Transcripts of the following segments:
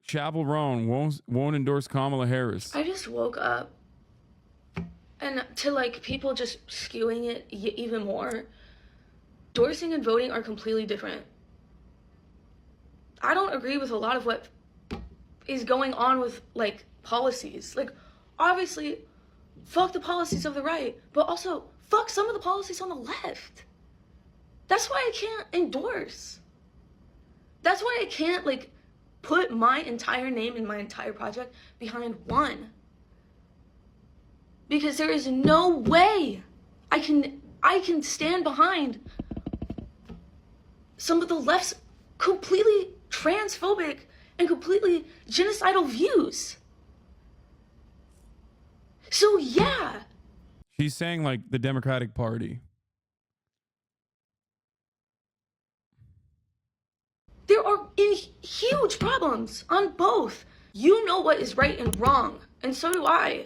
Chappell Roan won't endorse Kamala Harris. I just woke up, and to like people just skewing it even more, endorsing and voting are completely different. I don't agree with a lot of what is going on with like policies. Like, obviously, fuck the policies of the right, but also fuck some of the policies on the left. That's why I can't endorse. That's why I can't like put my entire name and my entire project behind one. Because there is no way I can stand behind some of the left's completely transphobic and completely genocidal views. So yeah. She's saying like the Democratic Party. There are huge problems on both. You know what is right and wrong, and so do I.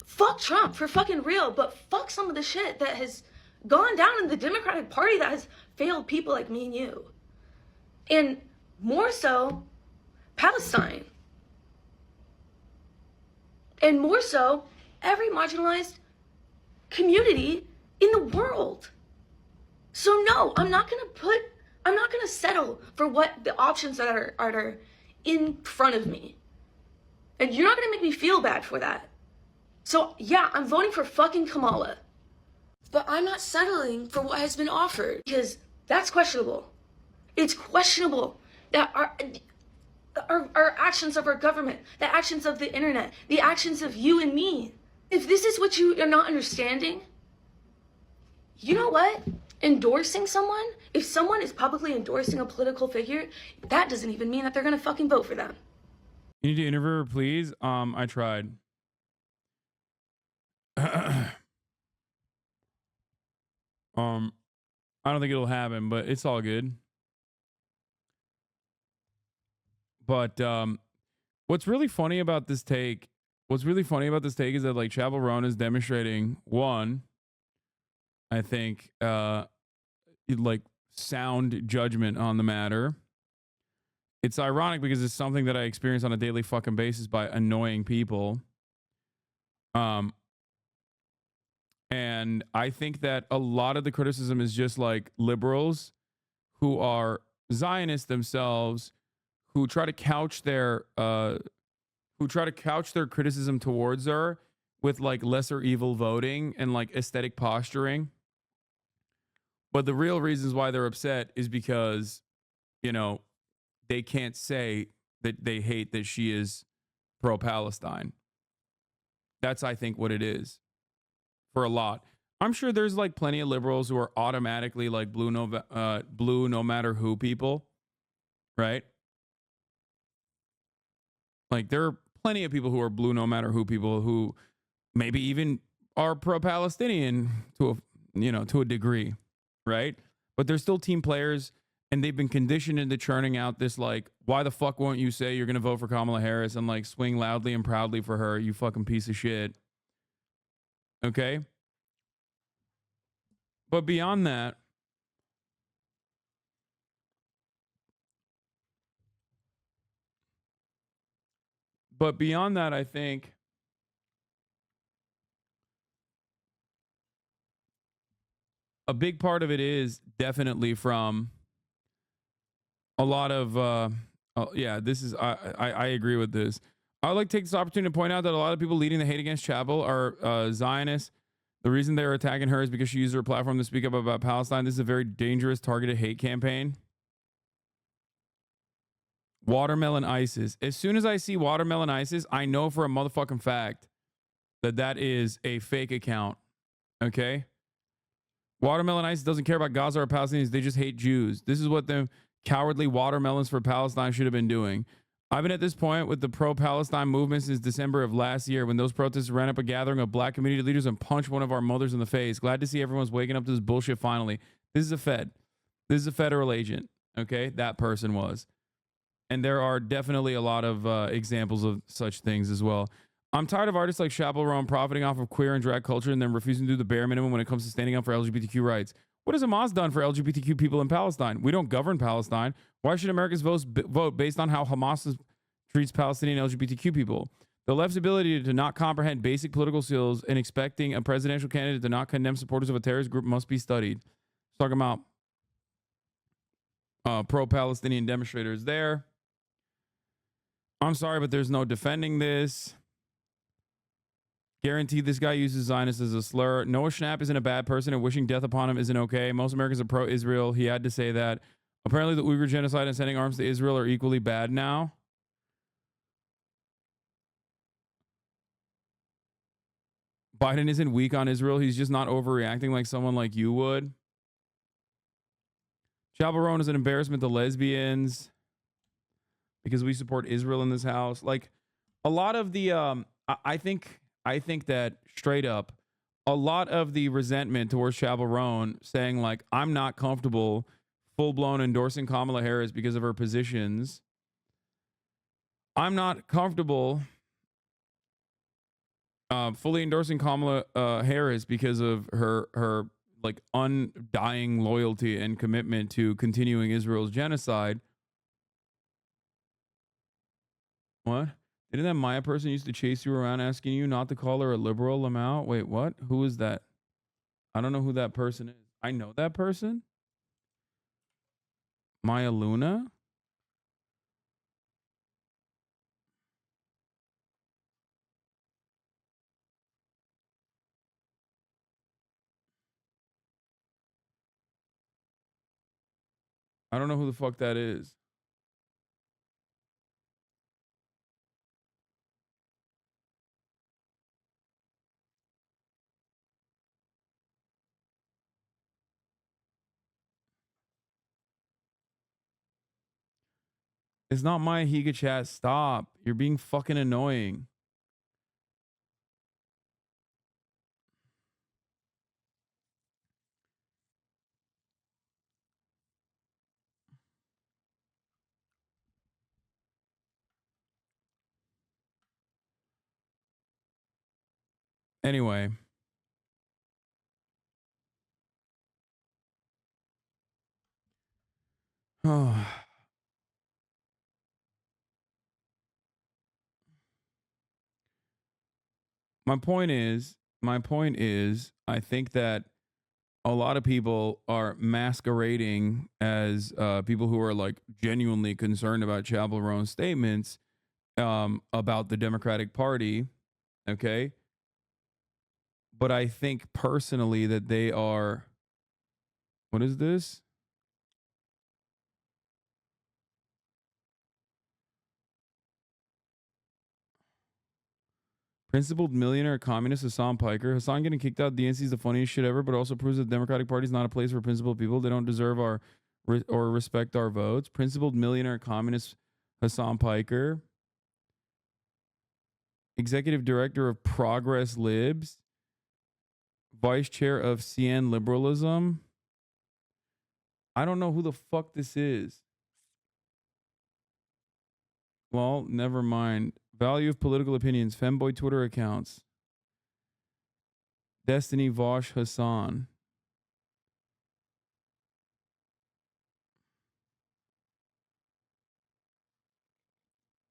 Fuck Trump for fucking real, but fuck some of the shit that has gone down in the Democratic Party that has failed people like me and you. And more so, Palestine. And more so, every marginalized community in the world. So no, I'm not gonna settle for what the options that are in front of me. And you're not gonna make me feel bad for that. So yeah, I'm voting for fucking Kamala. But I'm not settling for what has been offered, because that's questionable. It's questionable that our actions of our government, the actions of the internet, the actions of you and me. If this is what you are not understanding, you know what? Endorsing someone, if someone is publicly endorsing a political figure, that doesn't even mean that they're gonna fucking vote for them. You need to interview her, please. I tried. I don't think it'll happen, but it's all good. But what's really funny about this take is that like Chappell Roan is demonstrating, one, I think like sound judgment on the matter. It's ironic because it's something that I experience on a daily fucking basis by annoying people. And I think that a lot of the criticism is just like liberals who are Zionists themselves, who try to couch their criticism towards her with like lesser evil voting and like aesthetic posturing. But the real reasons why they're upset is because, you know, they can't say that they hate that she is pro-Palestine. That's, I think, what it is for a lot. I'm sure there's like plenty of liberals who are automatically like blue no matter who people, right? Like there are plenty of people who are blue no matter who people who maybe even are pro-Palestinian to a degree, right? But they're still team players, and they've been conditioned into churning out this like, why the fuck won't you say you're gonna vote for Kamala Harris and like swing loudly and proudly for her, you fucking piece of shit. Okay? But beyond that, I think a big part of it is definitely from a lot of this is I agree with this. I would like to take this opportunity to point out that a lot of people leading the hate against Chappell are Zionists. The reason they're attacking her is because she used her platform to speak up about Palestine. This is a very dangerous targeted hate campaign. Watermelon ISIS. As soon as I see Watermelon ISIS, I know for a motherfucking fact that that is a fake account. Okay? Watermelon ISIS doesn't care about Gaza or Palestinians. They just hate Jews. This is what the cowardly watermelons for Palestine should have been doing. I've been at this point with the pro-Palestine movement since December of last year when those protesters ran up a gathering of black community leaders and punched one of our mothers in the face. Glad to see everyone's waking up to this bullshit finally. This is a Fed. This is a federal agent. Okay? That person was. And there are definitely a lot of examples of such things as well. I'm tired of artists like Chappell Roan profiting off of queer and drag culture and then refusing to do the bare minimum when it comes to standing up for LGBTQ rights. What has Hamas done for LGBTQ people in Palestine? We don't govern Palestine. Why should Americans vote based on how Hamas treats Palestinian LGBTQ people. The left's ability to not comprehend basic political skills and expecting a presidential candidate to not condemn supporters of a terrorist group must be studied. Talking about pro-Palestinian demonstrators there. I'm sorry, but there's no defending this. Guaranteed this guy uses Zionist as a slur. Noah Schnapp isn't a bad person and wishing death upon him isn't okay. Most Americans are pro-Israel. He had to say that. Apparently the Uyghur genocide and sending arms to Israel are equally bad now. Biden isn't weak on Israel. He's just not overreacting like someone like you would. Chappell Roan is an embarrassment to lesbians because we support Israel in this house. Like a lot of the, I think that straight up, a lot of the resentment towards Chappell Roan saying like, I'm not comfortable full blown endorsing Kamala Harris because of her positions. I'm not comfortable fully endorsing Kamala Harris because of her like undying loyalty and commitment to continuing Israel's genocide. What? Didn't that Maya person used to chase you around asking you not to call her a liberal, Lamau? Wait, what? Who is that? I don't know who that person is. I know that person? Maya Luna? I don't know who the fuck that is. It's not Maya Higa chat. Stop. You're being fucking annoying. Anyway. Oh. My point is, I think that a lot of people are masquerading as people who are like genuinely concerned about Chappell Roan's statements about the Democratic Party. Okay. But I think personally that they are, what is this? Principled millionaire communist Hasan Piker. Hasan getting kicked out of DNC is the funniest shit ever, but also proves that the Democratic Party is not a place for principled people. They don't deserve our or respect our votes. Principled millionaire communist Hasan Piker. Executive director of Progress Libs. Vice chair of CN Liberalism. I don't know who the fuck this is. Well, never mind. Value of political opinions. Femboy Twitter accounts. Destiny Vosh Hassan.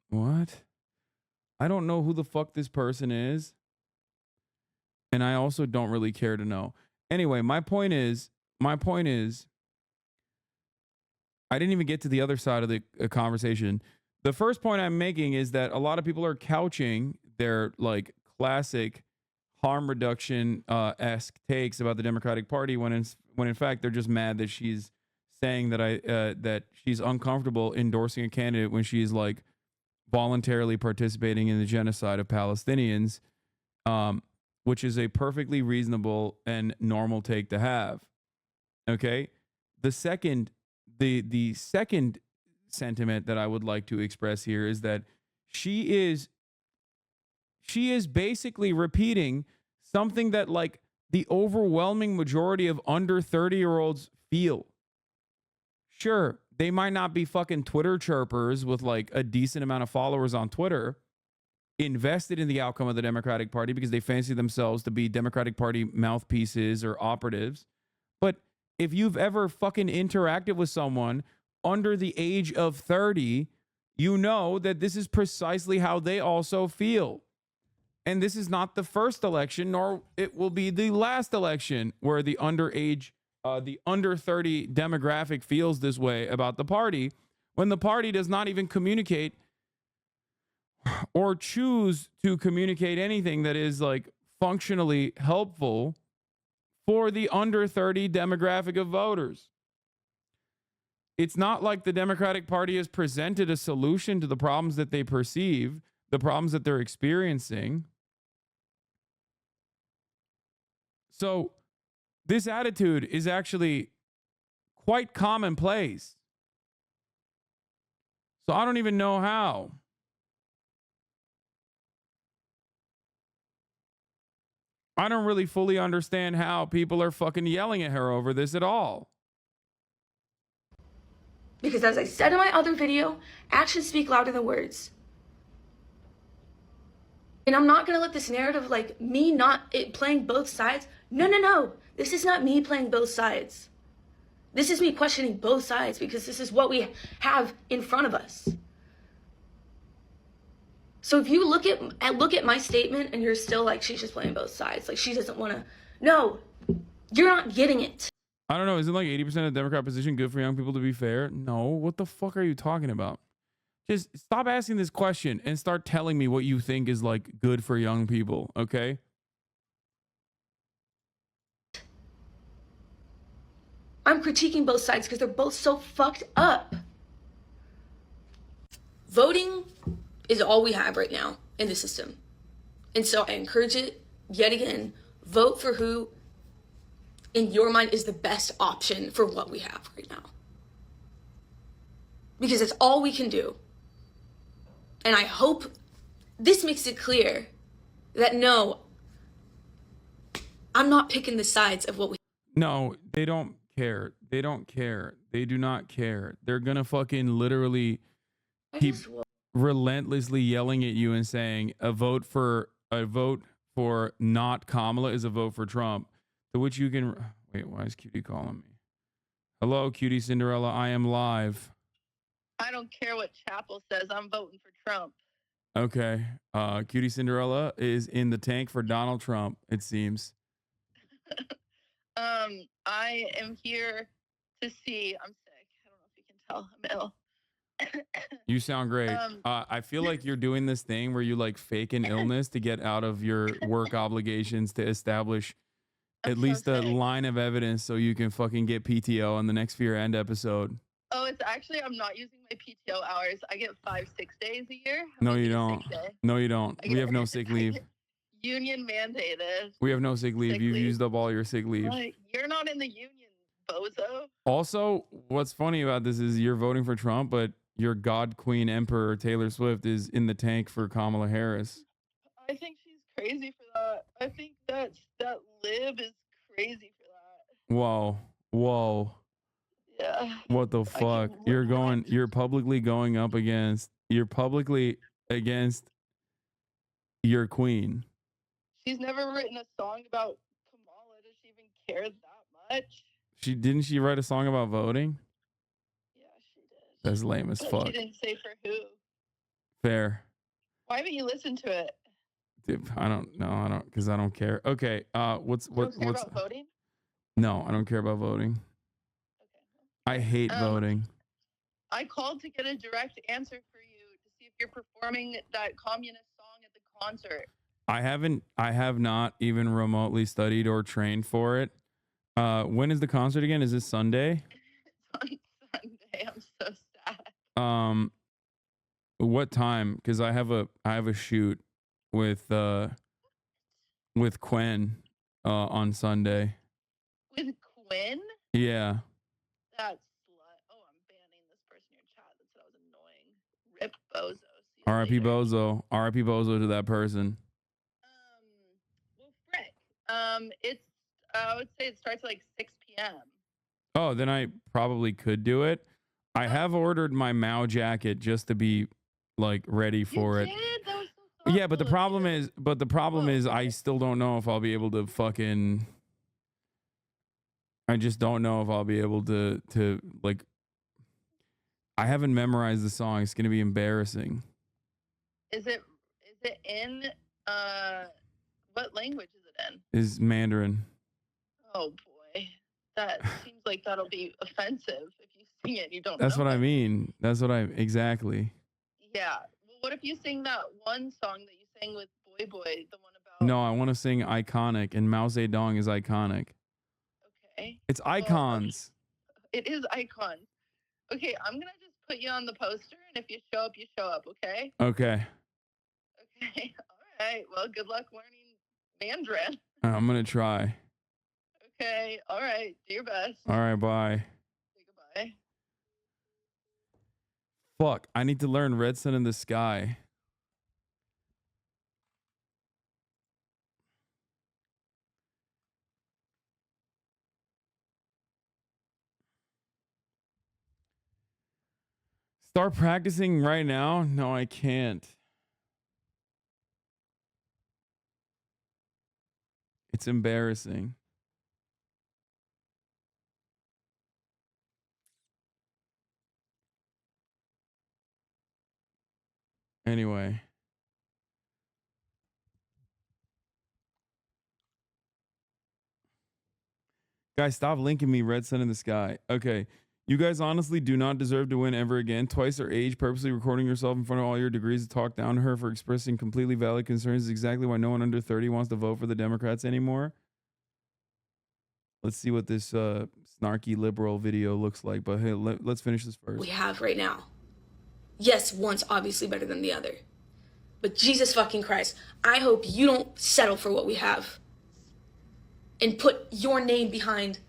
What? I don't know who the fuck this person is. And I also don't really care to know. Anyway, my point is, I didn't even get to the other side of the conversation. The first point I'm making is that a lot of people are couching their like classic harm reduction esque takes about the Democratic Party when in fact they're just mad that she's saying that that she's uncomfortable endorsing a candidate when she's like voluntarily participating in the genocide of Palestinians, which is a perfectly reasonable and normal take to have. Okay, the second sentiment that I would like to express here is that she is basically repeating something that like the overwhelming majority of under 30-year-olds feel. Sure, they might not be fucking Twitter chirpers with like a decent amount of followers on Twitter invested in the outcome of the Democratic Party because they fancy themselves to be Democratic Party mouthpieces or operatives. But if you've ever fucking interacted with someone under the age of 30, you know that this is precisely how they also feel. And this is not the first election, nor it will be the last election where the underage, the under 30 demographic feels this way about the party, when the party does not even communicate or choose to communicate anything that is like functionally helpful for the under 30 demographic of voters. It's not like the Democratic Party has presented a solution to the problems that they perceive, the problems that they're experiencing. So this attitude is actually quite commonplace. So I don't even know how. I don't really fully understand how people are fucking yelling at her over this at all. Because as I said in my other video, actions speak louder than words. And I'm not going to let this narrative like me not playing both sides. No. This is not me playing both sides. This is me questioning both sides because this is what we have in front of us. So if you look at my statement and you're still like, she's just playing both sides, like she doesn't want to, no, you're not getting it. I don't know. Isn't like 80% of the Democrat position good for young people to be fair? No. What the fuck are you talking about? Just stop asking this question and start telling me what you think is like good for young people, okay? I'm critiquing both sides because they're both so fucked up. Voting is all we have right now in the system. And so I encourage it yet again, vote for who in your mind is the best option for what we have right now. Because it's all we can do. And I hope this makes it clear that no, I'm not picking the sides of what we. No, they don't care. They don't care. They do not care. They're gonna fucking literally keep relentlessly yelling at you and saying a vote for not Kamala is a vote for Trump. To which you can wait. Why is Cutie calling me? Hello, Cutie Cinderella. I am live. I don't care what Chappell says. I'm voting for Trump. Okay. Cutie Cinderella is in the tank for Donald Trump, it seems. I am here to see. I'm sick. I don't know if you can tell. I'm ill. You sound great. I feel like you're doing this thing where you like fake an illness to get out of your work obligations to establish at least a line of evidence so you can fucking get PTO on the next Fear End episode. Oh, it's actually, I'm not using my PTO hours. I get 5 sick days a year. No, you don't. No, you don't. We have no sick leave. Union mandated. We have no sick leave. You've used up all your sick leave. You're not in the union, bozo. Also, what's funny about this is you're voting for Trump, but your God Queen Emperor Taylor Swift is in the tank for Kamala Harris. I think she's crazy for that. I think that Lib is crazy for that. Whoa. Yeah. What the fuck? You're publicly going up against your queen. She's never written a song about Kamala. Does she even care that much? Didn't she write a song about voting? Yeah, she did. That's lame as fuck. She didn't say for who. Fair. Why haven't you listened to it? Dude, I don't know. Because I don't care. Okay. What's about voting? No, I don't care about voting. I hate voting. I called to get a direct answer for you to see if you're performing that communist song at the concert. I have not even remotely studied or trained for it. When is the concert again? Is this Sunday? It's on Sunday. I'm so sad. What time? Because I have a shoot with Quinn on Sunday. With Quinn? Yeah. That slut. Oh, I'm banning this person in your chat. That was annoying. Rip Bozo. R.I.P. Bozo. R.I.P. Bozo to that person. Well, frick. It's I would say it starts at like 6 p.m. Oh, then I probably could do it. I have ordered my Mao jacket just to be like ready for it. Did? That was so Yeah, but the problem is I still don't know if I'll be able to fucking. I just don't know if I'll be able to like. I haven't memorized the song. It's gonna be embarrassing. Is it in what language is it in? Is Mandarin. Oh boy. That seems like that'll be offensive if you sing it and you don't That's know what I it. mean. That's what I exactly. Yeah. Well, what if you sing that one song that you sang with Boy Boy, the one about No, I want to sing Iconic, and Mao Zedong is iconic. Okay. It's Well, icons. okay. It is icons. Okay, I'm gonna just put you on the poster, and if you show up, you show up, okay? Okay. Okay. All right. Well, good luck learning Mandarin. I'm gonna try. Okay. All right. Do your best. All right, bye. Say goodbye. Fuck, I need to learn Red Sun in the Sky. Start practicing right now? No, I can't. It's embarrassing. Anyway. Guys, stop linking me Red Sun in the Sky. Okay. You guys honestly do not deserve to win ever again. Twice her age, purposely recording yourself in front of all your degrees to talk down to her for expressing completely valid concerns is exactly why no one under 30 wants to vote for the Democrats anymore. Let's see what this snarky liberal video looks like. But hey, let's finish this first. We have right now. Yes, one's obviously better than the other. But Jesus fucking Christ, I hope you don't settle for what we have and put your name behind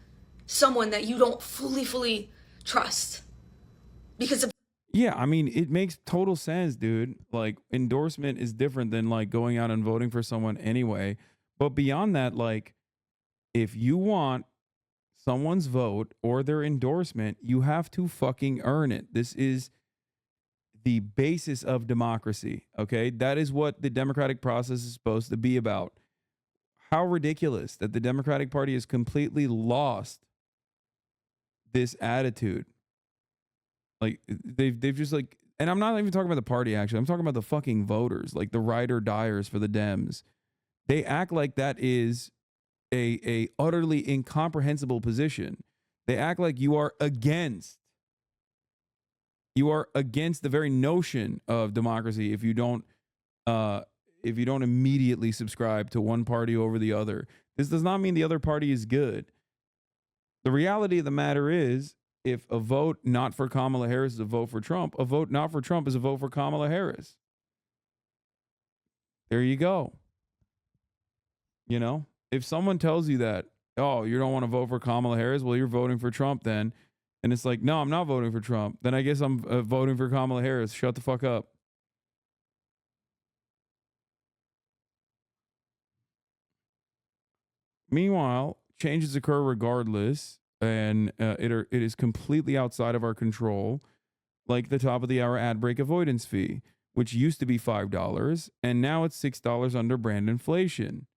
someone that you don't fully trust. Because of Yeah, I mean, it makes total sense, dude. Like, endorsement is different than like going out and voting for someone anyway. But beyond that, like, if you want someone's vote or their endorsement, you have to fucking earn it. This is the basis of democracy, okay? That is what the democratic process is supposed to be about. How ridiculous that the Democratic Party has completely lost this attitude. Like they've just like, and I'm not even talking about the party actually. I'm talking about the fucking voters, like the ride or diers for the Dems. They act like that is a utterly incomprehensible position. They act like you are against the very notion of democracy if you don't immediately subscribe to one party over the other. This does not mean the other party is good. The reality of the matter is, if a vote not for Kamala Harris is a vote for Trump, a vote not for Trump is a vote for Kamala Harris. There you go. You know, if someone tells you that, oh, you don't want to vote for Kamala Harris, well, you're voting for Trump then. And it's like, no, I'm not voting for Trump. Then I guess I'm voting for Kamala Harris. Shut the fuck up. Meanwhile, changes occur regardless, and it is completely outside of our control, like the top of the hour ad break avoidance fee, which used to be $5, and now it's $6 under brand inflation.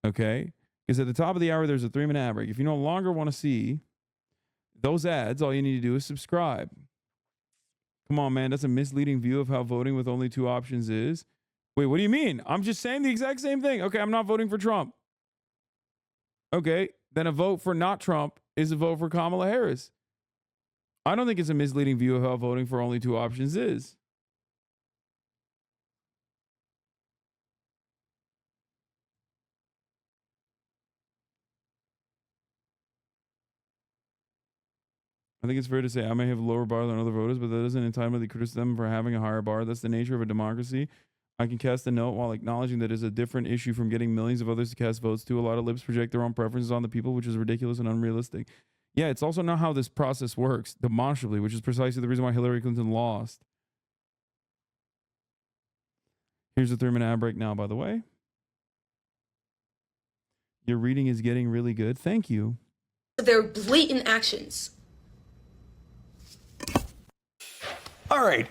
Okay? Because at the top of the hour, there's a 3-minute ad break. If you no longer want to see those ads, all you need to do is subscribe. Come on, man. That's a misleading view of how voting with only 2 options is. Wait, what do you mean? I'm just saying the exact same thing. Okay, I'm not voting for Trump. Okay, then a vote for not Trump is a vote for Kamala Harris. I don't think it's a misleading view of how voting for only 2 options is. I think it's fair to say I may have a lower bar than other voters, but that doesn't entitle me to criticism for having a higher bar. That's the nature of a democracy. I can cast a note while acknowledging that it's a different issue from getting millions of others to cast votes too. A lot of libs project their own preferences on the people, which is ridiculous and unrealistic. Yeah, it's also not how this process works demonstrably, which is precisely the reason why Hillary Clinton lost. Here's a 3-minute ad break now, by the way. Your reading is getting really good. Thank you. their blatant actions. All right.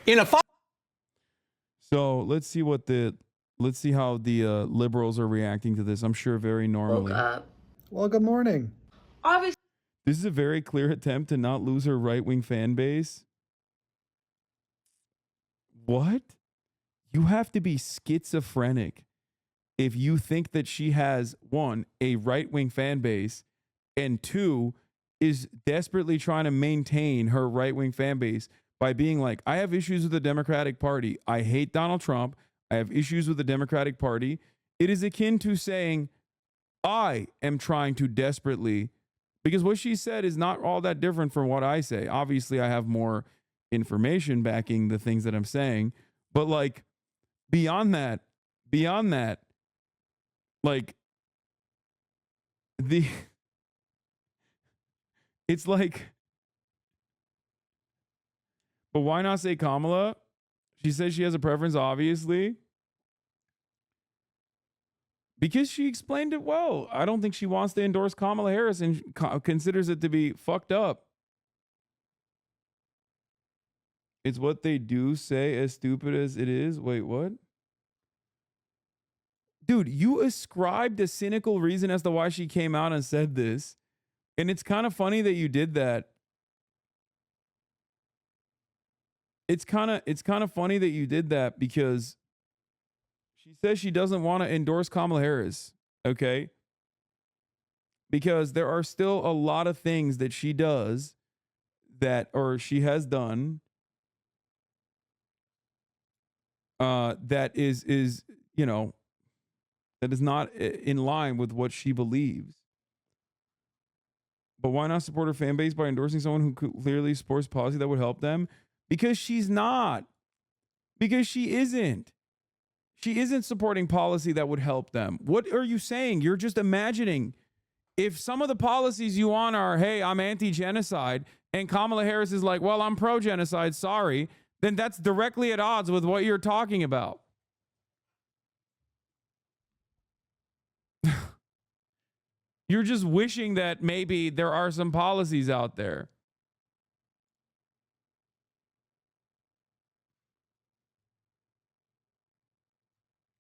So let's see how the liberals are reacting to this. I'm sure very normally. Woke up. Well, good morning. Obviously, This is a very clear attempt to not lose her right-wing fan base. what? You have to be schizophrenic if you think that she has, one, a right-wing fan base, and two, is desperately trying to maintain her right-wing fan base by being like, I have issues with the Democratic Party. I hate Donald Trump. I have issues with the Democratic Party. It is akin to saying, I am trying to desperately, because what she said is not all that different from what I say. Obviously, I have more information backing the things that I'm saying, but like beyond that, like it's like, but why not say Kamala? She says she has a preference, obviously, because she explained it well. I don't think she wants to endorse Kamala Harris and considers it to be fucked up. It's what they do say, as stupid as it is. Wait, what? Dude, you ascribed a cynical reason as to why she came out and said this. And it's kind of funny that you did that. It's kind of funny that you did that because she says she doesn't want to endorse Kamala Harris, okay? Because there are still a lot of things that she does that, or she has done, that is, you know, that is not in line with what she believes. But why not support her fan base by endorsing someone who clearly supports policy that would help them? Because she's not. Because she isn't. She isn't supporting policy that would help them. What are you saying? You're just imagining. If some of the policies you want are, hey, I'm anti-genocide, and Kamala Harris is like, well, I'm pro-genocide, sorry, then that's directly at odds with what you're talking about. You're just wishing that maybe there are some policies out there.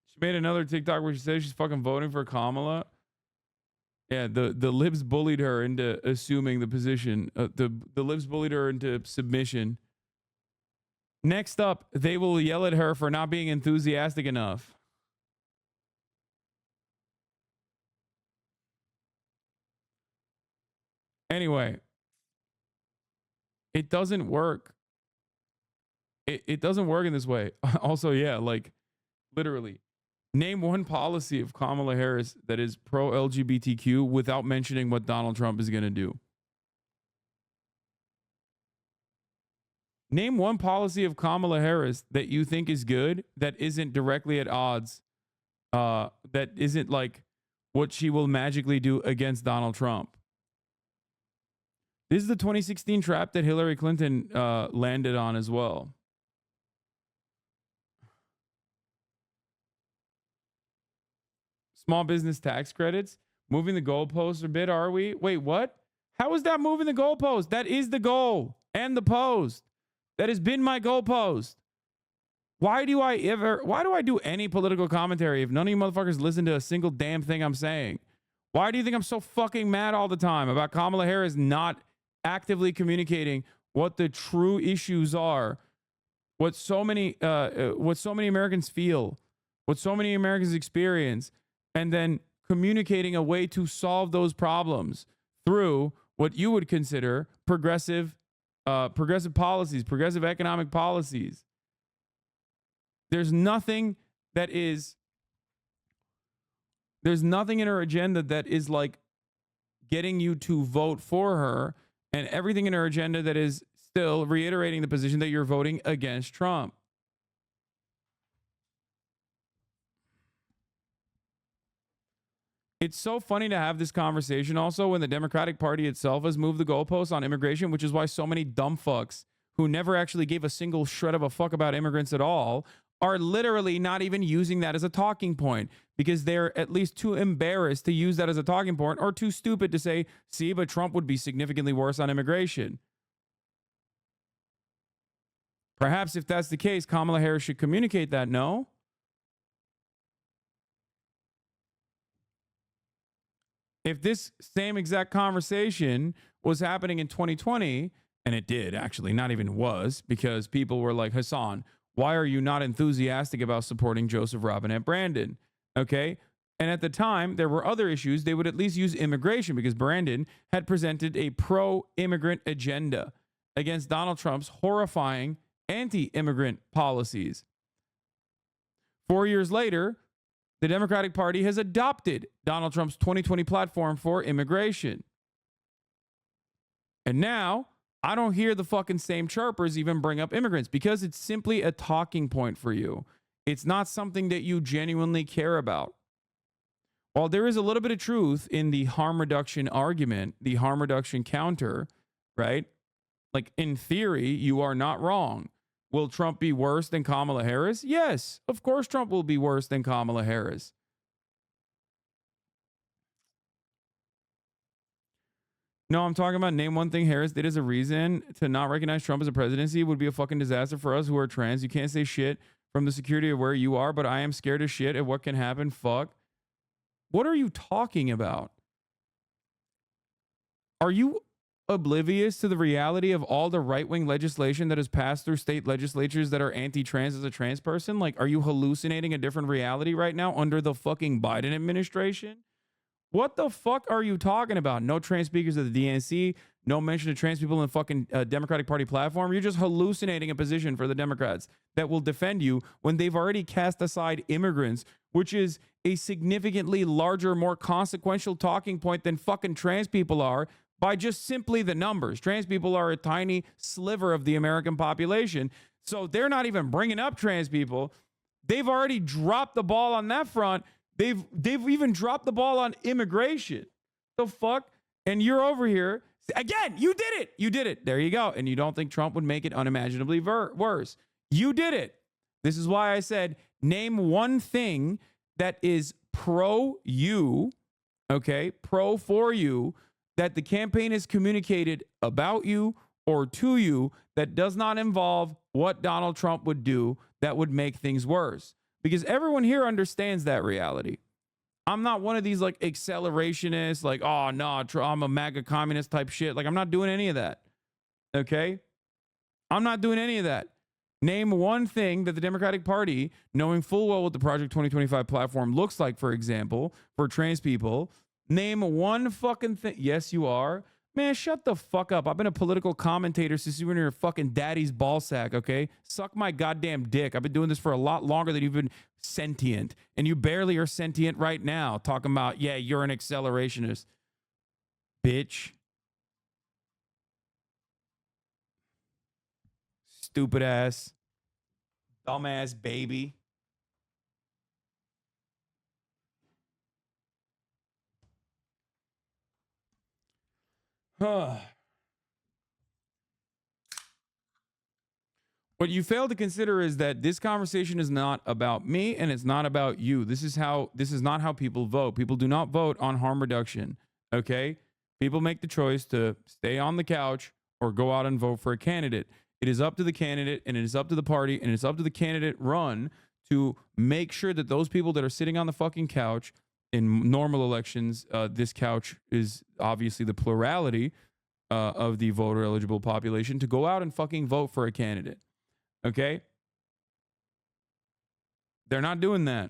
She made another TikTok where she says she's fucking voting for Kamala. Yeah, the libs bullied her into assuming the position. The libs bullied her into submission. Next up, they will yell at her for not being enthusiastic enough. Anyway, it doesn't work. It doesn't work in this way. Also, yeah, like literally, name one policy of Kamala Harris that is pro-LGBTQ without mentioning what Donald Trump is going to do. Name one policy of Kamala Harris that you think is good that isn't directly at odds, that isn't like what she will magically do against Donald Trump. This is the 2016 trap that Hillary Clinton landed on as well. Small business tax credits, moving the goalposts a bit, are we? Wait, what? How is that moving the goalpost? That is the goal and the post. That has been my goalpost. Why do I do any political commentary if none of you motherfuckers listen to a single damn thing I'm saying? Why do you think I'm so fucking mad all the time about Kamala Harris not actively communicating what the true issues are, what so many Americans feel, what so many Americans experience, and then communicating a way to solve those problems through what you would consider progressive policies, progressive economic policies. There's nothing in her agenda that is like getting you to vote for her, and everything in her agenda that is still reiterating the position that you're voting against Trump. It's so funny to have this conversation also when the Democratic Party itself has moved the goalposts on immigration, which is why so many dumb fucks who never actually gave a single shred of a fuck about immigrants at all are literally not even using that as a talking point because they're at least too embarrassed to use that as a talking point or too stupid to say, see, but Trump would be significantly worse on immigration. Perhaps if that's the case, Kamala Harris should communicate that, no? If this same exact conversation was happening in 2020, and it did actually, not even was, because people were like, Hasan, Why are you not enthusiastic about supporting Joseph Robinette Brandon? Okay. And at the time, there were other issues. They would at least use immigration because Brandon had presented a pro-immigrant agenda against Donald Trump's horrifying anti-immigrant policies. 4 years later, the Democratic Party has adopted Donald Trump's 2020 platform for immigration. And now I don't hear the fucking same chirpers even bring up immigrants because it's simply a talking point for you. It's not something that you genuinely care about. While there is a little bit of truth in the harm reduction argument, the harm reduction counter, right? Like in theory, you are not wrong. Will Trump be worse than Kamala Harris? Yes, of course Trump will be worse than Kamala Harris. No, I'm talking about name one thing Harris did as a reason to not recognize Trump as a presidency would be a fucking disaster for us who are trans. You can't say shit from the security of where you are, but I am scared as shit at what can happen. Fuck. What are you talking about? Are you oblivious to the reality of all the right-wing legislation that has passed through state legislatures that are anti-trans as a trans person? Like, are you hallucinating a different reality right now under the fucking Biden administration? What the fuck are you talking about? No trans speakers of the DNC, no mention of trans people in the fucking Democratic Party platform. You're just hallucinating a position for the Democrats that will defend you when they've already cast aside immigrants, which is a significantly larger, more consequential talking point than fucking trans people are by just simply the numbers. Trans people are a tiny sliver of the American population. So they're not even bringing up trans people. They've already dropped the ball on that front. They've even dropped the ball on immigration. The fuck? And you're over here. Again, you did it. You did it. There you go. And you don't think Trump would make it unimaginably worse. You did it. This is why I said, name one thing that is pro you, okay, pro for you, that the campaign has communicated about you or to you that does not involve what Donald Trump would do that would make things worse. Because everyone here understands that reality. I'm not one of these like accelerationists, like, oh, no, I'm a MAGA communist type shit. Like, I'm not doing any of that. Okay? I'm not doing any of that. Name one thing that the Democratic Party, knowing full well what the Project 2025 platform looks like, for example, for trans people, name one fucking thing. Yes, you are. Man, shut the fuck up. I've been a political commentator since you were in your fucking daddy's ballsack, okay? Suck my goddamn dick. I've been doing this for a lot longer than you've been sentient. And you barely are sentient right now, talking about, yeah, you're an accelerationist. Bitch. Stupid ass. Dumbass baby. What you fail to consider is that this conversation is not about me and it's not about you. This is not how people vote. People do not vote on harm reduction. Okay? People make the choice to stay on the couch or go out and vote for a candidate. It is up to the candidate and it is up to the party and it's up to the candidate run to make sure that those people that are sitting on the fucking couch in normal elections, this couch is obviously the plurality of the voter eligible population, to go out and fucking vote for a candidate. Okay? They're not doing that.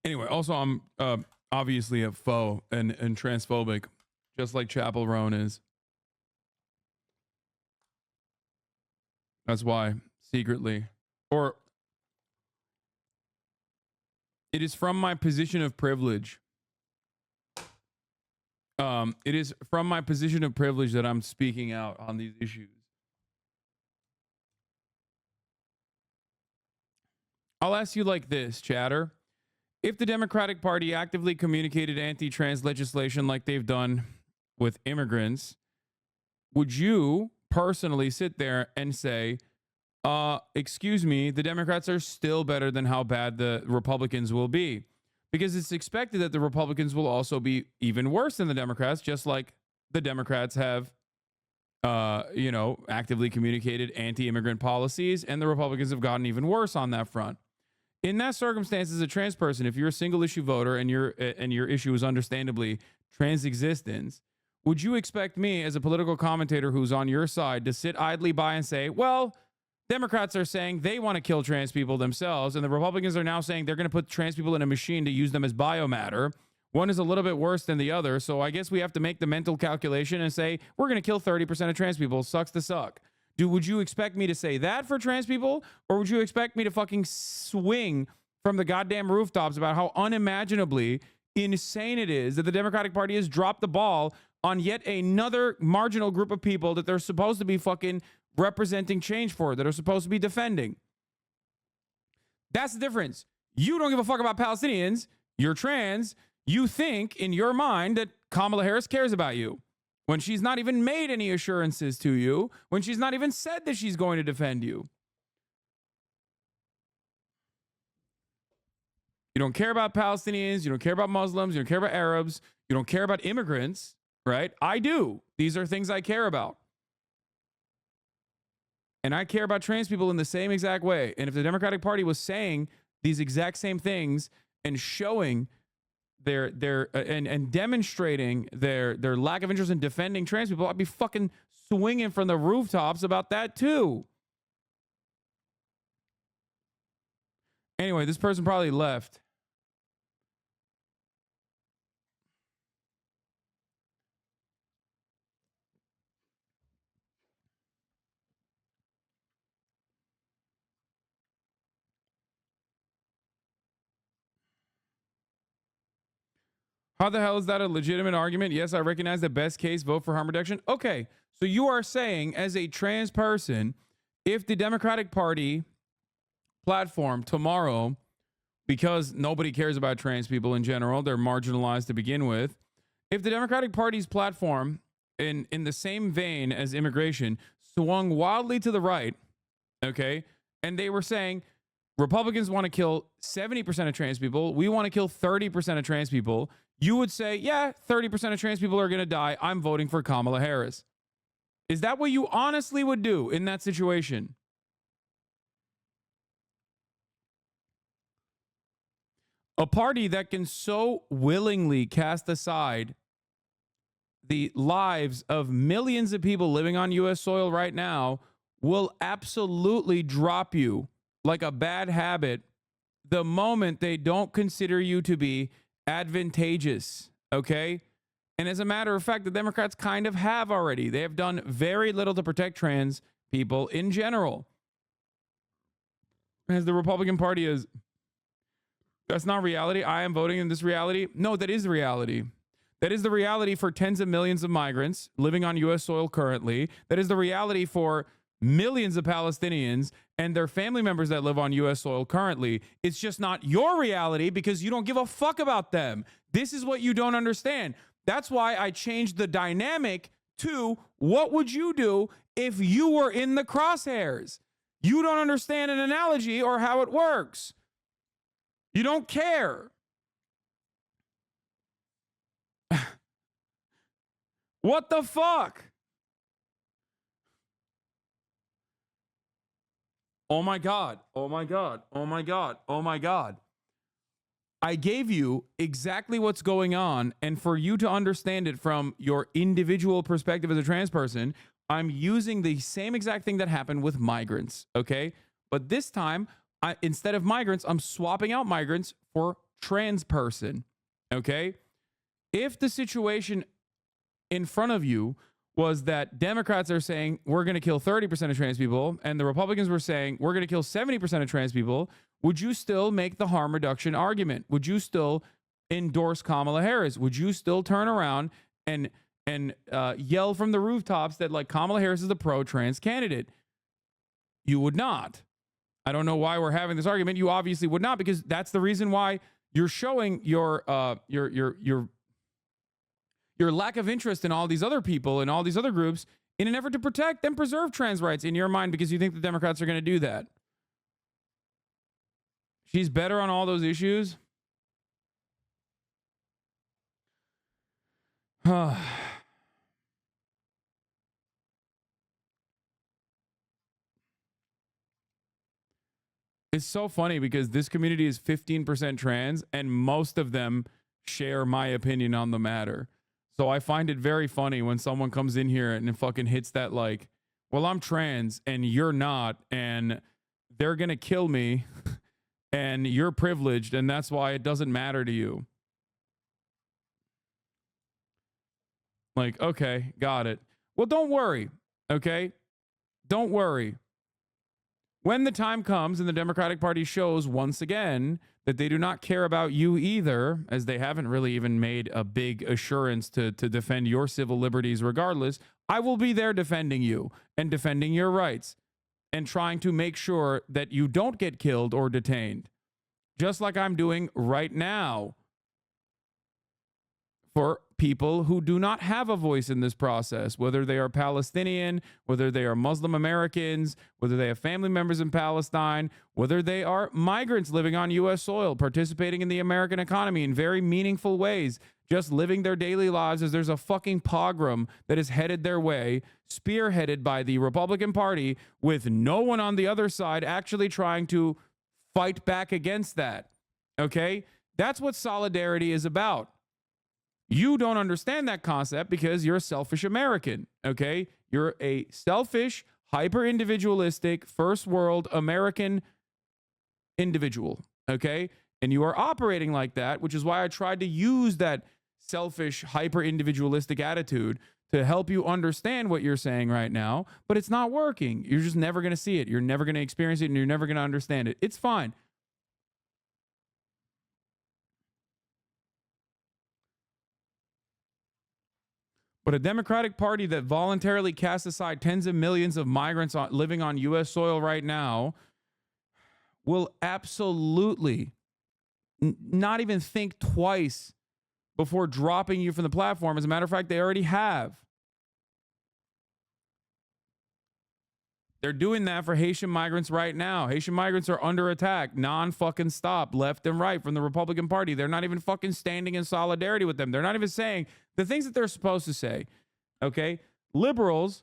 Anyway, also I'm obviously a foe and transphobic, just like Chappell Roan is. That's why, secretly. Or it is from my position of privilege. It is from my position of privilege that I'm speaking out on these issues. I'll ask you like this, chatter. If the Democratic Party actively communicated anti-trans legislation like they've done with immigrants, would you personally sit there and say, excuse me, the Democrats are still better than how bad the Republicans will be? Because it's expected that the Republicans will also be even worse than the Democrats, just like the Democrats have, actively communicated anti-immigrant policies, and the Republicans have gotten even worse on that front. In that circumstance, as a trans person, if you're a single issue voter and your issue is understandably trans existence, would you expect me as a political commentator who's on your side to sit idly by and say, well, Democrats are saying they want to kill trans people themselves, and the Republicans are now saying they're going to put trans people in a machine to use them as biomatter. One is a little bit worse than the other, so I guess we have to make the mental calculation and say, we're going to kill 30% of trans people. Sucks to suck. Would you expect me to say that for trans people, or would you expect me to fucking swing from the goddamn rooftops about how unimaginably insane it is that the Democratic Party has dropped the ball on yet another marginal group of people that they're supposed to be fucking representing change for, that are supposed to be defending? That's the difference. You don't give a fuck about Palestinians. You're trans. You think in your mind that Kamala Harris cares about you when she's not even made any assurances to you, when she's not even said that she's going to defend you. You don't care about Palestinians. You don't care about Muslims. You don't care about Arabs. You don't care about immigrants, right? I do. These are things I care about. And I care about trans people in the same exact way. And if the Democratic Party was saying these exact same things and showing and demonstrating their lack of interest in defending trans people, I'd be fucking swinging from the rooftops about that too. Anyway, this person probably left. How the hell is that a legitimate argument? Yes, I recognize the best case, vote for harm reduction. Okay, so you are saying as a trans person, if the Democratic Party platform tomorrow, because nobody cares about trans people in general, they're marginalized to begin with. If the Democratic Party's platform, in the same vein as immigration, swung wildly to the right, okay, and they were saying Republicans want to kill 70% of trans people, we want to kill 30% of trans people, you would say, yeah, 30% of trans people are going to die. I'm voting for Kamala Harris. Is that what you honestly would do in that situation? A party that can so willingly cast aside the lives of millions of people living on U.S. soil right now will absolutely drop you like a bad habit the moment they don't consider you to be advantageous, okay? And as a matter of fact, the Democrats kind of have already. They have done very little to protect trans people in general. As the Republican Party is, that's not reality. I am voting in this reality. No, that is the reality. That is the reality for tens of millions of migrants living on U.S. soil currently. That is the reality for millions of Palestinians and their family members that live on U.S. soil currently. It's just not your reality because you don't give a fuck about them. This is what you don't understand. That's why I changed the dynamic to what would you do if you were in the crosshairs? You don't understand an analogy or how it works. You don't care. What the fuck? Oh my God. Oh my God. Oh my God. Oh my God. I gave you exactly what's going on. And for you to understand it from your individual perspective as a trans person, I'm using the same exact thing that happened with migrants. Okay. But this time, instead of migrants, I'm swapping out migrants for trans person. Okay. If the situation in front of you was that Democrats are saying we're going to kill 30% of trans people and the Republicans were saying we're going to kill 70% of trans people, would you still make the harm reduction argument? Would you still endorse Kamala Harris? Would you still turn around and yell from the rooftops that like Kamala Harris is the pro-trans candidate? You would not. I don't know why we're having this argument. You obviously would not, because that's the reason why you're showing your lack of interest in all these other people and all these other groups in an effort to protect and preserve trans rights in your mind, because you think the Democrats are going to do that. She's better on all those issues. It's so funny because this community is 15% trans and most of them share my opinion on the matter. So I find it very funny when someone comes in here and it fucking hits that like, well, I'm trans and you're not, and they're going to kill me and you're privileged and that's why it doesn't matter to you. Like, okay, got it. Well, don't worry, okay? Don't worry. When the time comes and the Democratic Party shows once again that they do not care about you either, as they haven't really even made a big assurance to defend your civil liberties regardless, I will be there defending you and defending your rights and trying to make sure that you don't get killed or detained, just like I'm doing right now for people who do not have a voice in this process, whether they are Palestinian, whether they are Muslim Americans, whether they have family members in Palestine, whether they are migrants living on U.S. soil, participating in the American economy in very meaningful ways, just living their daily lives as there's a fucking pogrom that is headed their way, spearheaded by the Republican Party, with no one on the other side actually trying to fight back against that. Okay? That's what solidarity is about. You don't understand that concept because you're a selfish American, okay? You're a selfish, hyper-individualistic, first-world American individual, okay? And you are operating like that, which is why I tried to use that selfish, hyper-individualistic attitude to help you understand what you're saying right now, but it's not working. You're just never going to see it. You're never going to experience it, and you're never going to understand it. It's fine. But a Democratic Party that voluntarily casts aside tens of millions of migrants living on U.S. soil right now will absolutely not even think twice before dropping you from the platform. As a matter of fact, they already have. They're doing that for Haitian migrants right now. Haitian migrants are under attack, non-fucking stop, left and right from the Republican Party. They're not even fucking standing in solidarity with them. They're not even saying the things that they're supposed to say, okay? Liberals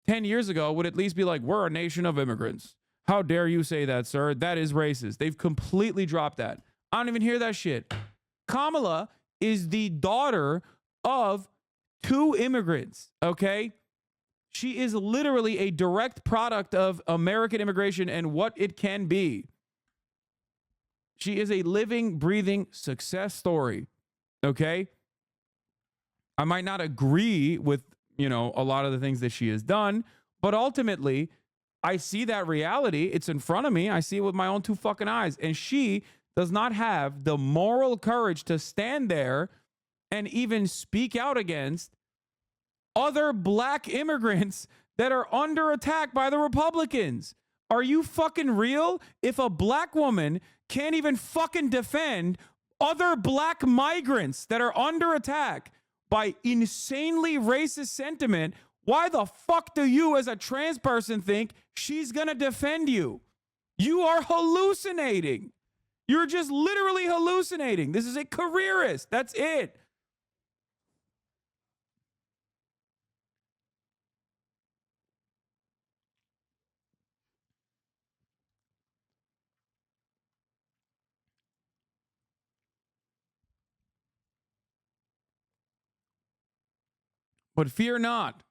10 years ago would at least be like, we're a nation of immigrants. How dare you say that, sir? That is racist. They've completely dropped that. I don't even hear that shit. Kamala is the daughter of 2 immigrants, okay? She is literally a direct product of American immigration and what it can be. She is a living, breathing success story. Okay? I might not agree with, a lot of the things that she has done, but ultimately, I see that reality. It's in front of me. I see it with my own 2 fucking eyes. And she does not have the moral courage to stand there and even speak out against other black immigrants that are under attack by the Republicans. Are you fucking real? If a black woman can't even fucking defend other black migrants that are under attack by insanely racist sentiment, why the fuck do you as a trans person think she's gonna defend you? You are hallucinating. You're just literally hallucinating. This is a careerist. That's it. But fear not.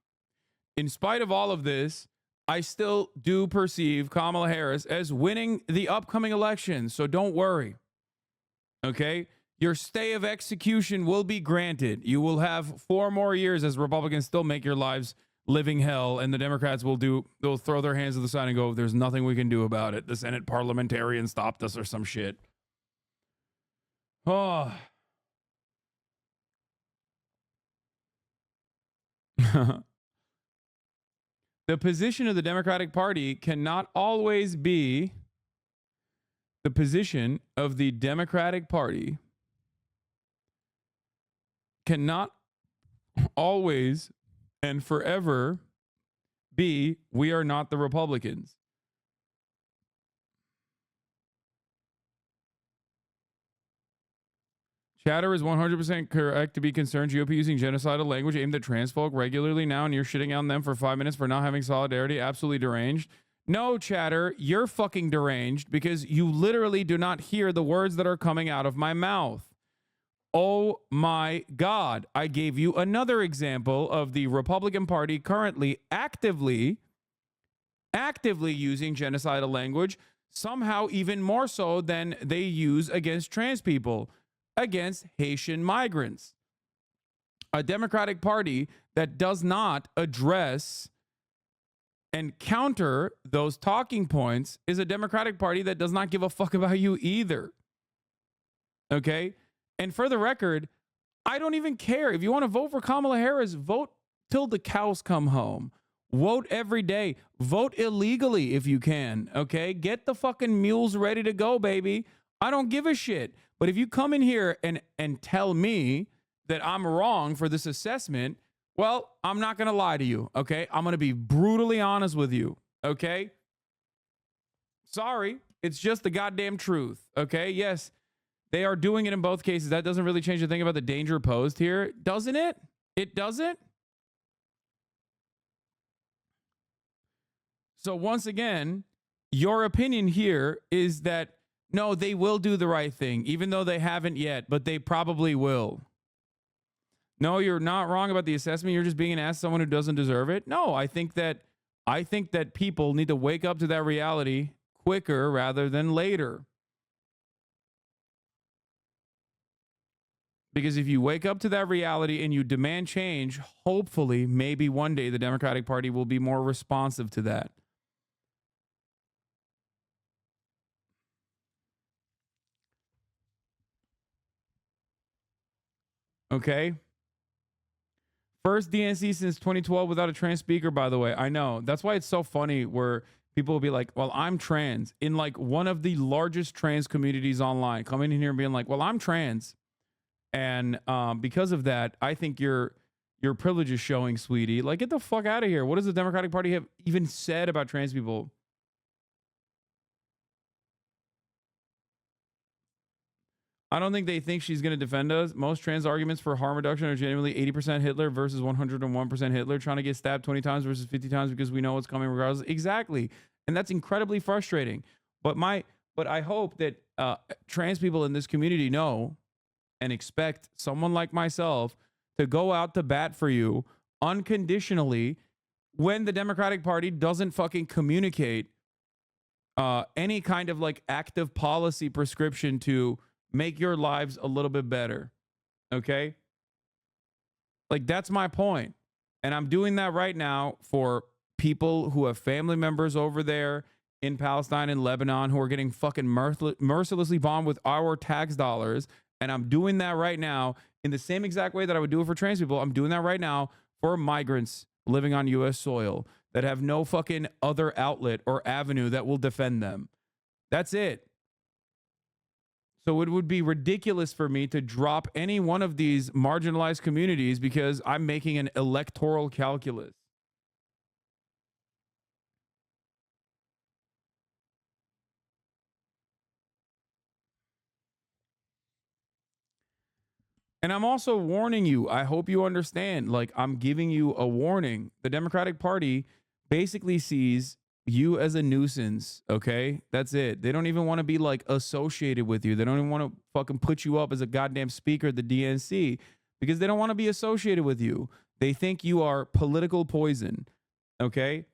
In spite of all of this, I still do perceive Kamala Harris as winning the upcoming election. So don't worry. Okay? Your stay of execution will be granted. You will have 4 more years as Republicans still make your lives living hell. And the Democrats they'll throw their hands to the side and go, there's nothing we can do about it. The Senate parliamentarian stopped us or some shit. Oh. The position of the Democratic Party cannot always be the position of the Democratic Party cannot always and forever be we are not the Republicans. Chatter is 100% correct to be concerned. GOP using genocidal language aimed at trans folk regularly now, and you're shitting on them for 5 minutes for not having solidarity. Absolutely deranged. No, Chatter, you're fucking deranged because you literally do not hear the words that are coming out of my mouth. Oh my God. I gave you another example of the Republican Party currently actively using genocidal language, somehow even more so than they use against trans people, against Haitian migrants. A Democratic Party that does not address and counter those talking points is a Democratic Party that does not give a fuck about you either. Okay? And for the record, I don't even care. If you want to vote for Kamala Harris, vote till the cows come home. Vote every day. Vote illegally if you can. Okay? Get the fucking mules ready to go, baby. I don't give a shit. But if you come in here and tell me that I'm wrong for this assessment, well, I'm not going to lie to you, okay? I'm going to be brutally honest with you, okay? Sorry, it's just the goddamn truth, okay? Yes, they are doing it in both cases. That doesn't really change the thing about the danger posed here, doesn't it? It doesn't? So once again, your opinion here is that, no, they will do the right thing, even though they haven't yet, but they probably will. No, you're not wrong about the assessment. You're just being asked someone who doesn't deserve it. No, I think that people need to wake up to that reality quicker rather than later. Because if you wake up to that reality and you demand change, hopefully, maybe one day the Democratic Party will be more responsive to that. Okay? First DNC since 2012 without a trans speaker, by the way. I know. That's why it's so funny where people will be like, well, I'm trans. In like one of the largest trans communities online, coming in here and being like, well, I'm trans. And because of that, I think your privilege is showing, sweetie. Like, get the fuck out of here. What does the Democratic Party have even said about trans people? I don't think they think she's going to defend us. Most trans arguments for harm reduction are genuinely 80% Hitler versus 101% Hitler, trying to get stabbed 20 times versus 50 times because we know what's coming regardless. Exactly. And that's incredibly frustrating. But I hope that trans people in this community know and expect someone like myself to go out to bat for you unconditionally when the Democratic Party doesn't fucking communicate any kind of like active policy prescription to make your lives a little bit better. Okay? Like, that's my point. And I'm doing that right now for people who have family members over there in Palestine and Lebanon who are getting fucking mercilessly bombed with our tax dollars. And I'm doing that right now in the same exact way that I would do it for trans people. I'm doing that right now for migrants living on U.S. soil that have no fucking other outlet or avenue that will defend them. That's it. So it would be ridiculous for me to drop any one of these marginalized communities because I'm making an electoral calculus. And I'm also warning you. I hope you understand. Like, I'm giving you a warning. The Democratic Party basically sees you as a nuisance, okay? That's it. They don't even want to be like associated with you. They don't even want to fucking put you up as a goddamn speaker at the DNC because they don't want to be associated with you. They think you are political poison, okay?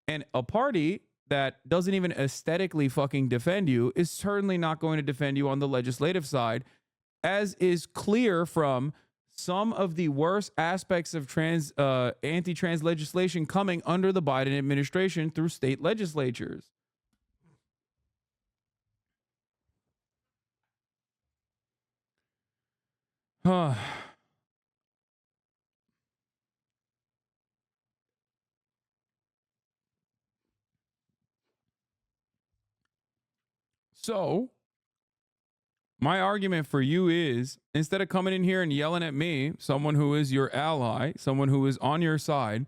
And a party that doesn't even aesthetically fucking defend you is certainly not going to defend you on the legislative side, as is clear from some of the worst aspects of anti-trans legislation coming under the Biden administration through state legislatures. So, my argument for you is, instead of coming in here and yelling at me, someone who is your ally, someone who is on your side,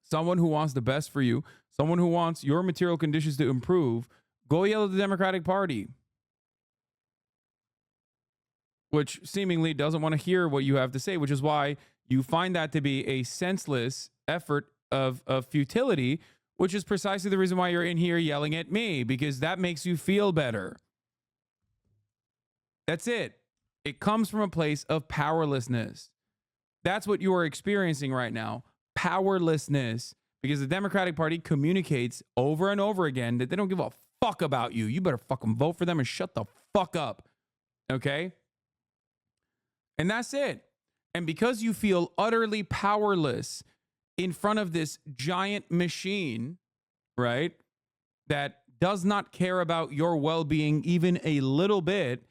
someone who wants the best for you, someone who wants your material conditions to improve, go yell at the Democratic Party, which seemingly doesn't want to hear what you have to say, which is why you find that to be a senseless effort of futility, which is precisely the reason why you're in here yelling at me, because that makes you feel better. That's it. It comes from a place of powerlessness. That's what you are experiencing right now. Powerlessness. Because the Democratic Party communicates over and over again that they don't give a fuck about you. You better fucking vote for them and shut the fuck up. Okay? And that's it. And because you feel utterly powerless in front of this giant machine, right, that does not care about your well-being even a little bit,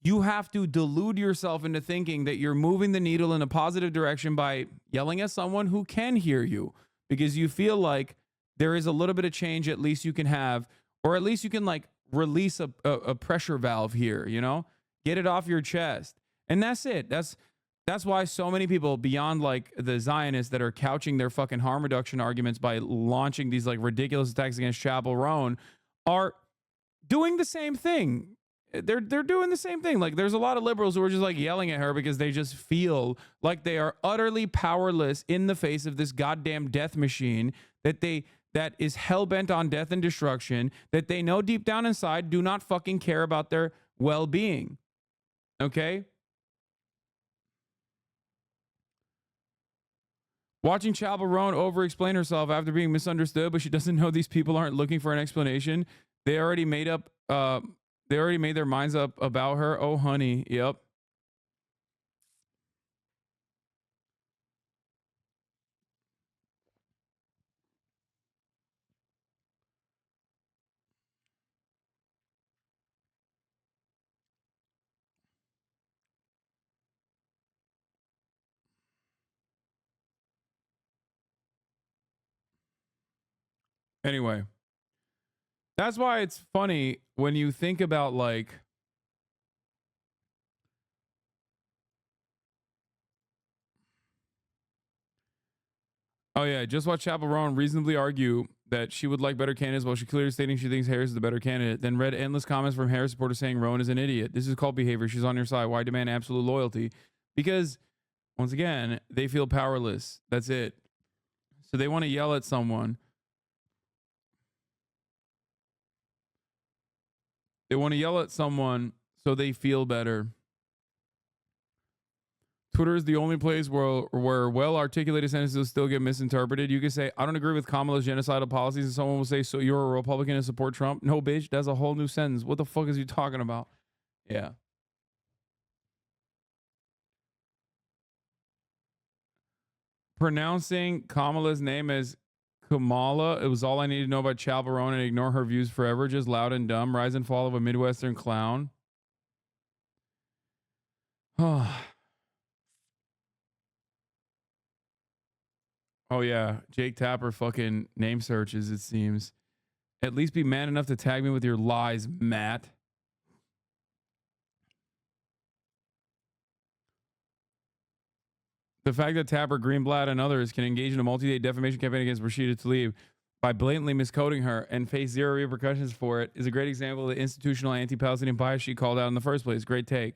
you have to delude yourself into thinking that you're moving the needle in a positive direction by yelling at someone who can hear you, because you feel like there is a little bit of change at least you can have, or at least you can like release a pressure valve here, you know, get it off your chest. And that's it. That's why so many people beyond like the Zionists that are couching their fucking harm reduction arguments by launching these like ridiculous attacks against Chappell Roan are doing the same thing. They're doing the same thing. Like there's a lot of liberals who are just like yelling at her because they just feel like they are utterly powerless in the face of this goddamn death machine that is hell-bent on death and destruction, that they know deep down inside do not fucking care about their well-being. Okay? Watching Chappell Roan over-explain herself after being misunderstood, but she doesn't know these people aren't looking for an explanation. They already made their minds up about her. Oh, honey. Yep. Anyway, that's why it's funny when you think about like, oh yeah, just watch Chappell Roan reasonably argue that she would like better candidates while she clearly stating she thinks Harris is the better candidate, then read endless comments from Harris supporters saying Roan is an idiot. This is called behavior. She's on your side. Why demand absolute loyalty? Because once again, they feel powerless. That's it. So they want to yell at someone. They want to yell at someone so they feel better. Twitter is the only place where well-articulated sentences still get misinterpreted. You can say, I don't agree with Kamala's genocidal policies, and someone will say, so you're a Republican and support Trump? No, bitch, that's a whole new sentence. What the fuck is you talking about? Yeah. Pronouncing Kamala's name as Kamala, it was all I needed to know about Chappell Roan and ignore her views forever. Just loud and dumb. Rise and fall of a Midwestern clown. Oh yeah, Jake Tapper fucking name searches, it seems. At least be man enough to tag me with your lies, Matt. The fact that Tapper, Greenblatt, and others can engage in a multi-day defamation campaign against Rashida Tlaib by blatantly miscoding her and face zero repercussions for it is a great example of the institutional anti-Palestinian bias she called out in the first place. Great take.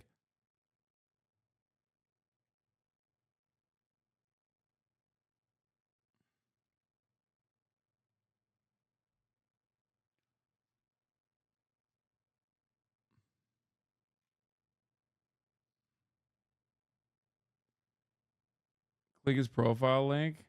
Click his profile link.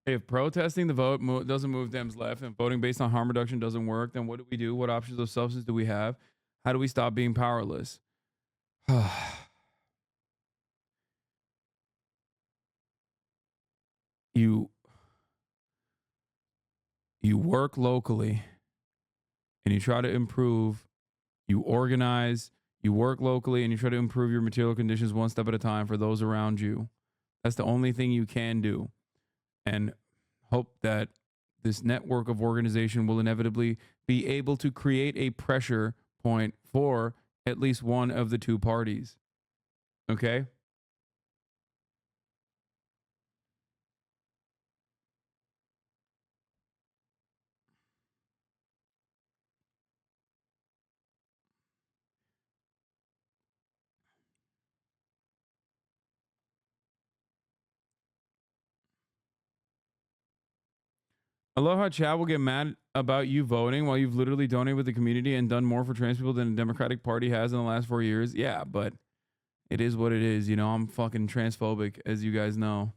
If protesting the vote doesn't move Dems left and voting based on harm reduction doesn't work, then what do we do? What options of substance do we have? How do we stop being powerless? you work locally and you try to improve, you organize, you work locally and you try to improve your material conditions one step at a time for those around you. That's the only thing you can do. And hope that this network of organization will inevitably be able to create a pressure point for at least one of the two parties. Okay? I love how Chad will get mad about you voting while you've literally donated with the community and done more for trans people than the Democratic Party has in the last 4 years. Yeah, but it is what it is. You know, I'm fucking transphobic, as you guys know.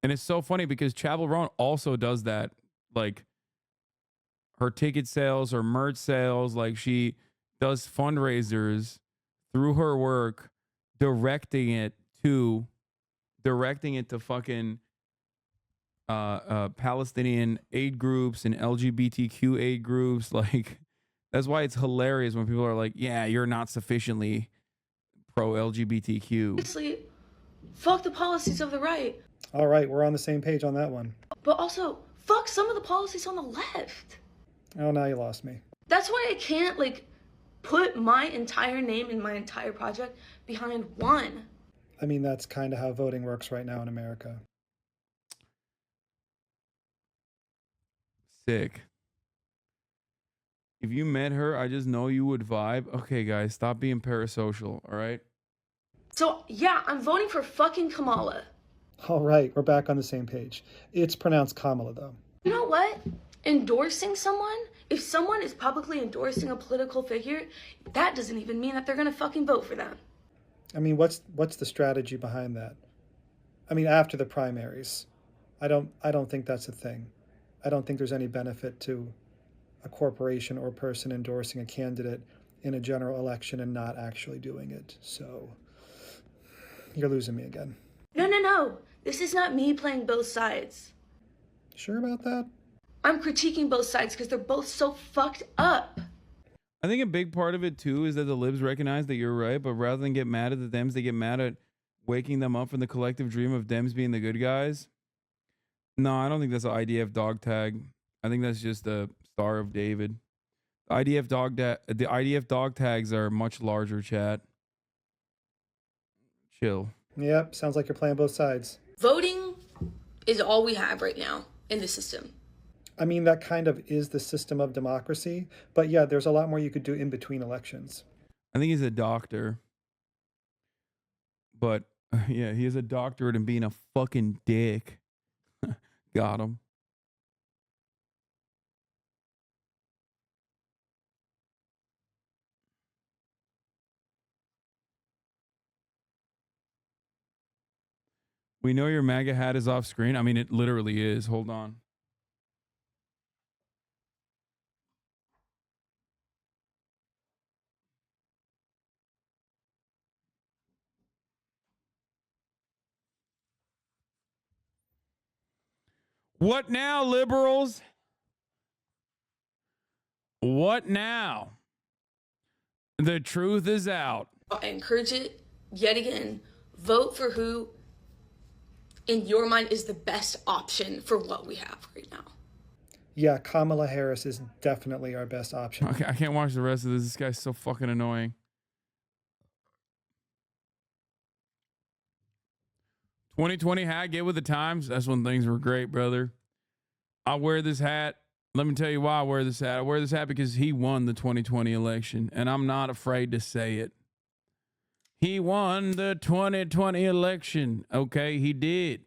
And it's so funny because Chappell Roan also does that. Like, her ticket sales, her merch sales, like she does fundraisers through her work, directing it to fucking Palestinian aid groups and LGBTQ aid groups. Like, that's why it's hilarious when people are like, yeah, you're not sufficiently pro LGBTQ. Obviously, fuck the policies of the right. All right, we're on the same page on that one. But also, fuck some of the policies on the left. Oh, now you lost me. That's why I can't, like, put my entire name and my entire project behind one. I mean, that's kind of how voting works right now in America. Sick. If you met her, I just know you would vibe. Okay, guys, stop being parasocial, all right? So, yeah, I'm voting for fucking Kamala. All right, we're back on the same page. It's pronounced Kamala, though. You know what? Endorsing someone, if someone is publicly endorsing a political figure, that doesn't even mean that they're gonna fucking vote for them. I mean, what's the strategy behind that? I mean, after the primaries, I don't think that's a thing. I don't think there's any benefit to a corporation or person endorsing a candidate in a general election and not actually doing it. So you're losing me again. No. This is not me playing both sides. Sure about that? I'm critiquing both sides because they're both so fucked up. I think a big part of it too is that the libs recognize that you're right, but rather than get mad at the Dems, they get mad at waking them up from the collective dream of Dems being the good guys. No, I don't think that's an IDF dog tag. I think that's just a Star of David. The IDF dog tags are much larger, chat. Chill. Yep, sounds like you're playing both sides. Voting is all we have right now in the system. I mean, that kind of is the system of democracy, but yeah, there's a lot more you could do in between elections. I think he's a doctor. But yeah, he has a doctorate in being a fucking dick. Got him. We know your MAGA hat is off screen. I mean, it literally is. Hold on. What now, liberals? What now? The truth is out. I encourage it yet again. Vote for who, in your mind, is the best option for what we have right now. Yeah, Kamala Harris is definitely our best option. Okay, I can't watch the rest of this. This guy's so fucking annoying. 2020 hat, get with the times. That's when things were great, brother. I wear this hat. Let me tell you why I wear this hat. I wear this hat because he won the 2020 election, and I'm not afraid to say it. He won the 2020 election. Okay, he did.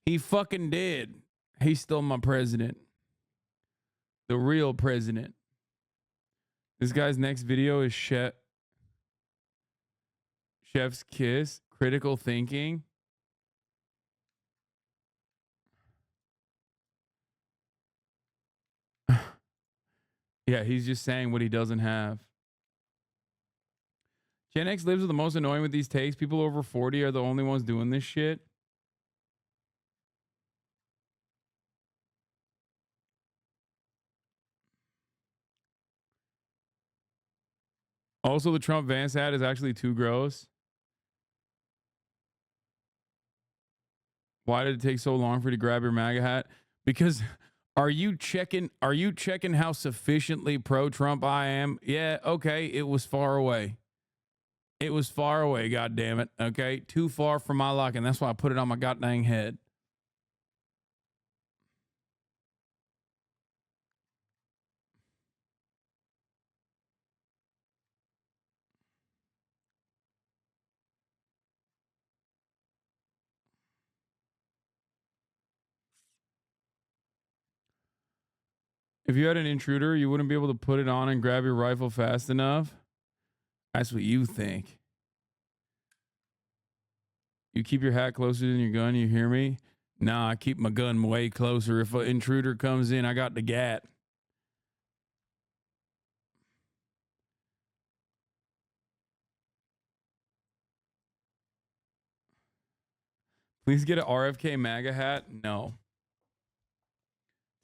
He fucking did. He's still my president. The real president. This guy's next video is Chef's Kiss, critical thinking. Yeah, he's just saying what he doesn't have. Gen X lives are the most annoying with these takes. People over 40 are the only ones doing this shit. Also, the Trump Vance hat is actually too gross. Why did it take so long for you to grab your MAGA hat? Because are you checking how sufficiently pro-Trump I am? Yeah, okay, it was far away. It was far away, god damn it. Okay, too far for my liking. That's why I put it on my goddamn head. If you had an intruder, you wouldn't be able to put it on and grab your rifle fast enough. That's what you think. You keep your hat closer than your gun, you hear me? Nah, I keep my gun way closer. If an intruder comes in, I got the gat. Please get an RFK MAGA hat. No.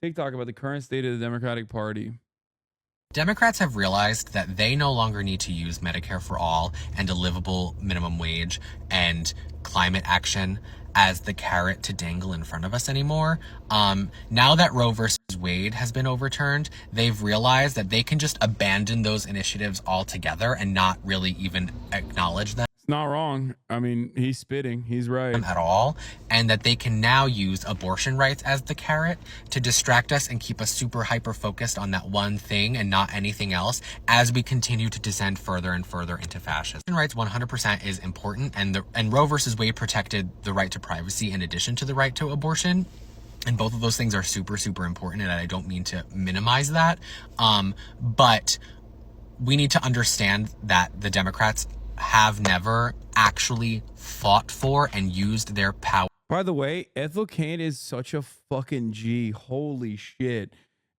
TikTok about the current state of the Democratic Party. Democrats have realized that they no longer need to use Medicare for all and a livable minimum wage and climate action as the carrot to dangle in front of us anymore. Now that Roe versus Wade has been overturned, they've realized that they can just abandon those initiatives altogether and not really even acknowledge them. It's not wrong. I mean, he's spitting. He's right. At all, and that they can now use abortion rights as the carrot to distract us and keep us super hyper focused on that one thing and not anything else as we continue to descend further and further into fascism. Abortion rights 100% is important, and Roe versus Wade protected the right to privacy in addition to the right to abortion. And both of those things are super, super important, and I don't mean to minimize that. But we need to understand that the Democrats have never actually fought for and used their power. By the way, Ethel Cain is such a fucking G. Holy shit.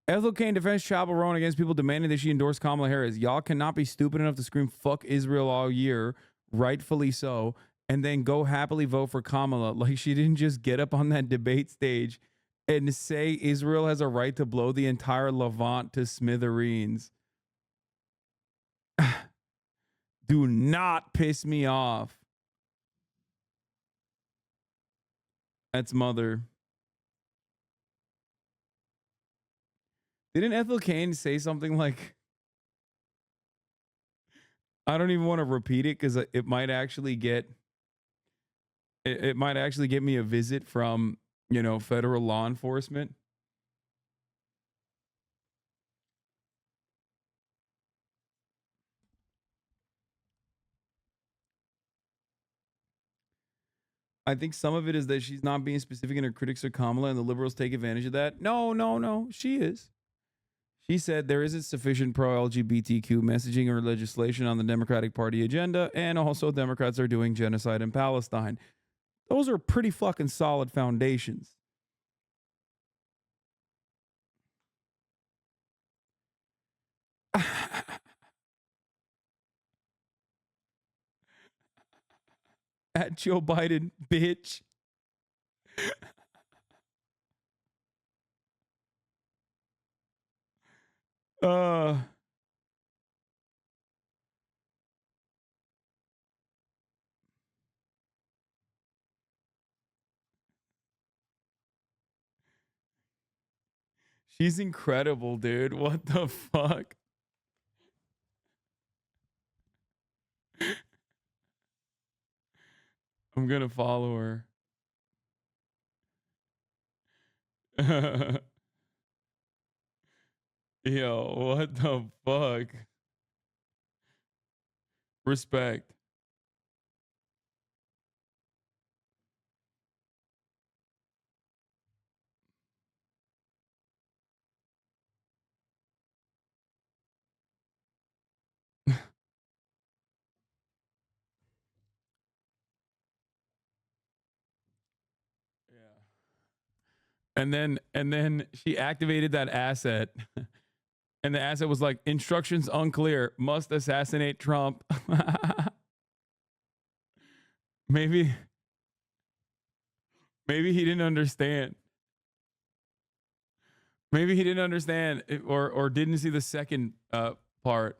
Ethel Cain defends Chappell Roan against people demanding that she endorse Kamala Harris. Y'all cannot be stupid enough to scream fuck Israel all year, rightfully so, and then go happily vote for Kamala. Like she didn't just get up on that debate stage and say Israel has a right to blow the entire Levant to smithereens. Do not piss me off. That's mother. Didn't Ethel Cain say something like, I don't even want to repeat it because it might actually get me a visit from, you know, federal law enforcement. I think some of it is that she's not being specific in her critics of Kamala, and the liberals take advantage of that. No. She is. She said there isn't sufficient pro-LGBTQ messaging or legislation on the Democratic Party agenda, and also Democrats are doing genocide in Palestine. Those are pretty fucking solid foundations. At Joe Biden, bitch. She's incredible, dude. What the fuck? I'm gonna follow her. Yo, what the fuck? Respect. And then she activated that asset. And the asset was like, instructions unclear, must assassinate Trump. maybe he didn't understand. Maybe he didn't understand or didn't see the second part.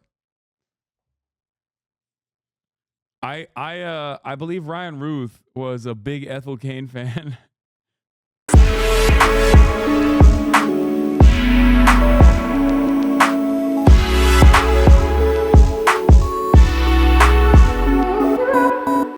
I believe Ryan Ruth was a big Ethel Cain fan.